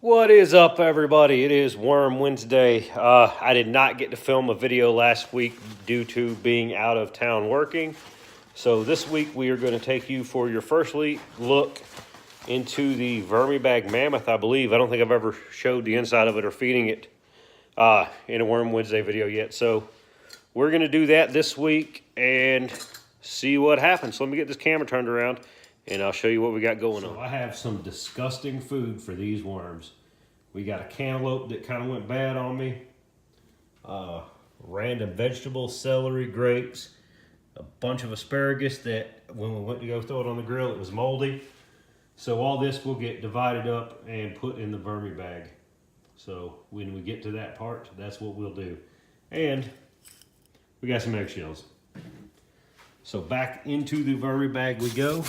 What is up, everybody? It is Worm Wednesday. I did not get to film a video last week due to being out of town working. So this week we are going to take you for your first look into the Vermibag mammoth, I believe. I don't think I've ever showed the inside of it or feeding it in a Worm Wednesday video yet. So we're going to do that this week and see what happens. So let me get this camera turned around and I'll show you what we got going on. I have some disgusting food for these worms. We got a cantaloupe that kind of went bad on me. Random vegetables, celery, grapes, a bunch of asparagus that when we went to go throw it on the grill, it was moldy. So all this will get divided up and put in the Vermibag. So when we get to that part, that's what we'll do. And we got some eggshells. So back into the Vermibag we go.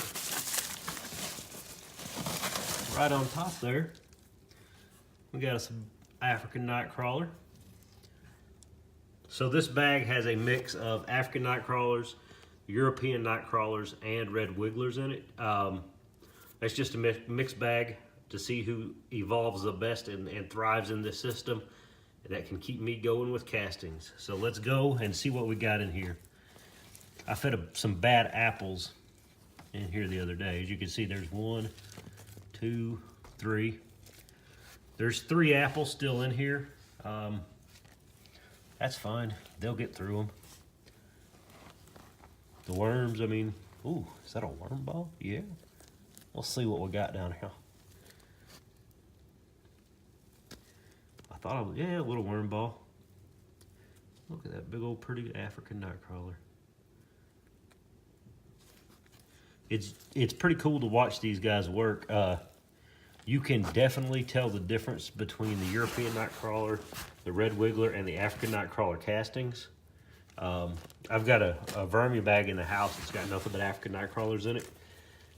Right on top there, we got some African Nightcrawler. So this bag has a mix of African Nightcrawlers, European Nightcrawlers, and red wigglers in it. That's just a mixed bag to see who evolves the best and thrives in this system. That can keep me going with castings. So let's go and see what we got in here. I fed some bad apples in here the other day. As you can see, there's 1, 2, 3. There's 3 apples still in here. That's fine. They'll get through them. The worms, I mean, ooh, is that a worm ball? Yeah. We'll see what we got down here. I thought I was, yeah, a little worm ball. Look at that big old pretty African Nightcrawler. It's pretty cool to watch these guys work. You can definitely tell the difference between the European Nightcrawler, the red wiggler, and the African Nightcrawler castings. I've got a Vermibag in the house that's got nothing but African Nightcrawlers in it.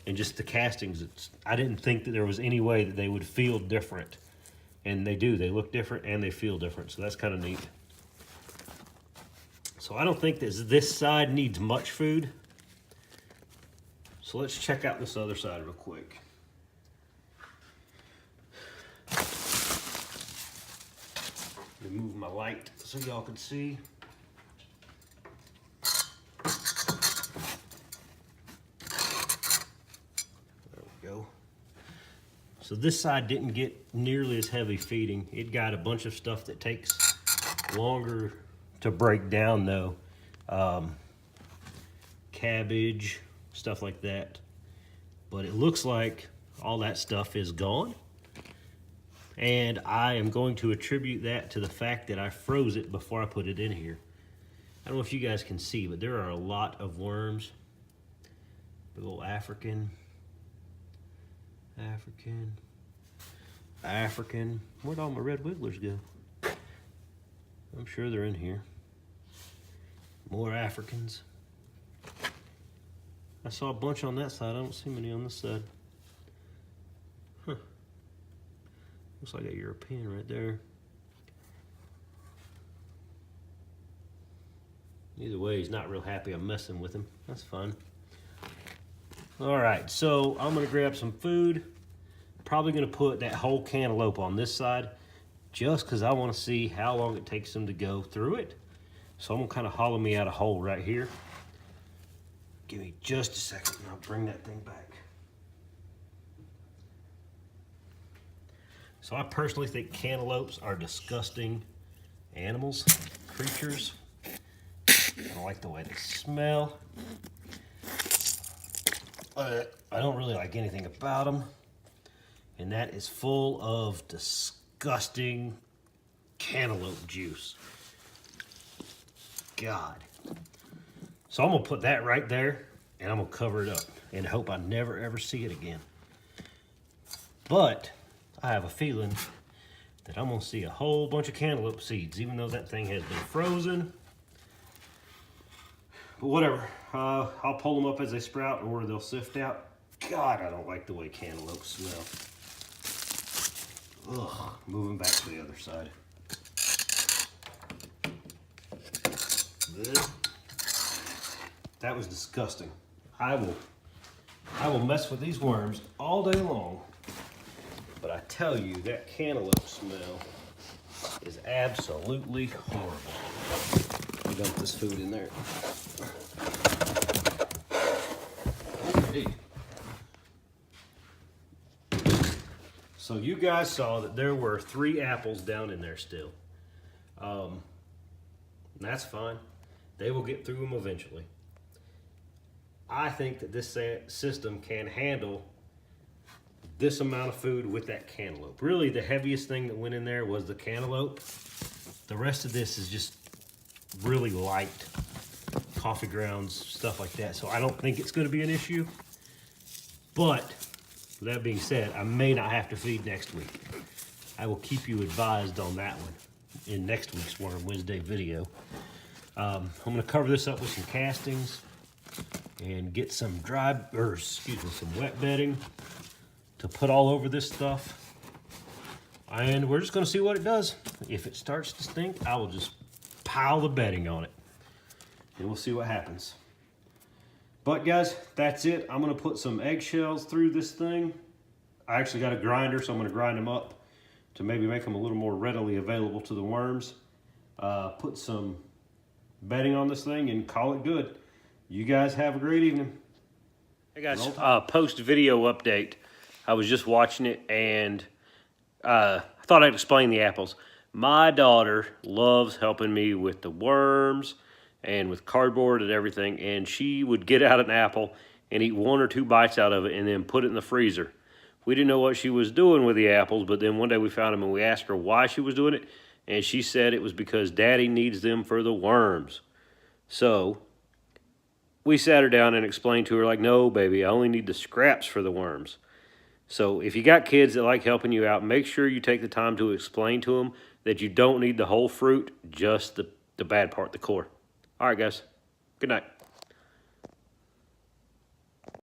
And just the castings, I didn't think that there was any way that they would feel different. And they do. They look different and they feel different. So that's kind of neat. So I don't think this side needs much food. So let's check out this other side real quick. Let me move my light so y'all can see. There we go. So this side didn't get nearly as heavy feeding. It got a bunch of stuff that takes longer to break down though. Cabbage, stuff like that. But it looks like all that stuff is gone. And I am going to attribute that to the fact that I froze it before I put it in here. I don't know if you guys can see, but there are a lot of worms. Big old African. Where'd all my red wigglers go? I'm sure they're in here. More Africans. I saw a bunch on that side. I don't see many on this side. Huh. Looks like a European right there. Either way, he's not real happy I'm messing with him. That's fine. All right, so I'm gonna grab some food. Probably gonna put that whole cantaloupe on this side just because I want to see how long it takes them to go through it. So I'm gonna kind of hollow me out a hole right here. Give me just a second and I'll bring that thing back. So I personally think cantaloupes are disgusting animals, creatures. I don't like the way they smell. I don't really like anything about them. And that is full of disgusting cantaloupe juice. God. So I'm gonna put that right there and I'm gonna cover it up and hope I never ever see it again. But I have a feeling that I'm gonna see a whole bunch of cantaloupe seeds, even though that thing has been frozen. But whatever, I'll pull them up as they sprout or they'll sift out. God, I don't like the way cantaloupes smell. Ugh, moving back to the other side. That was disgusting. I will mess with these worms all day long. But I tell you, that cantaloupe smell is absolutely horrible. Let me dump this food in there. Okay. So you guys saw that there were 3 apples down in there still. That's fine. They will get through them eventually. I think that this system can handle this amount of food with that cantaloupe. Really, the heaviest thing that went in there was the cantaloupe. The rest of this is just really light. Coffee grounds, stuff like that. So I don't think it's going to be an issue. But, with that being said, I may not have to feed next week. I will keep you advised on that one in next week's Worm Wednesday video. I'm going to cover this up with some castings and get some some wet bedding to put all over this stuff. And we're just going to see what it does. If it starts to stink, I will just pile the bedding on it. And we'll see what happens. But guys, that's it. I'm going to put some eggshells through this thing. I actually got a grinder, so I'm going to grind them up to maybe make them a little more readily available to the worms. Put some bedding on this thing and call it good. You guys have a great evening. Hey guys, post video update. I was just watching it and I thought I'd explain the apples. My daughter loves helping me with the worms and with cardboard and everything, and she would get out an apple and eat 1 or 2 bites out of it and then put it in the freezer. We didn't know what she was doing with the apples, but then one day we found them and we asked her why she was doing it, and she said it was because Daddy needs them for the worms. So we sat her down and explained to her, like, no, baby, I only need the scraps for the worms. So if you got kids that like helping you out, make sure you take the time to explain to them that you don't need the whole fruit, just the bad part, the core. All right, guys. Good night.